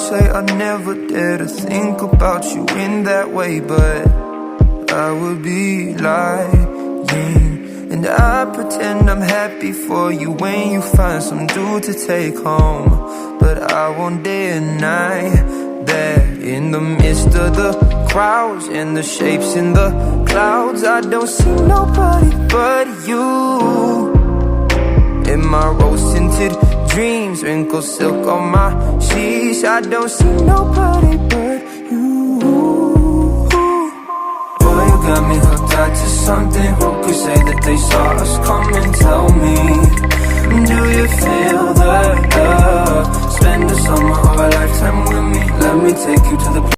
say I never dare to think about you in that way, but I would be lying. And I pretend I'm happy for you when you find some dude to take home. But I won't deny that in the midst of the crowds and the shapes in the clouds, I don't see nobody but you. In my rose-tinted dreams, wrinkled silk on my sheets, I don't see nobody but you. Boy, you got me hooked out to something. Who could say that they saw us coming? Tell me, do you feel the love? Spend the summer of a lifetime with me. Let me take you to the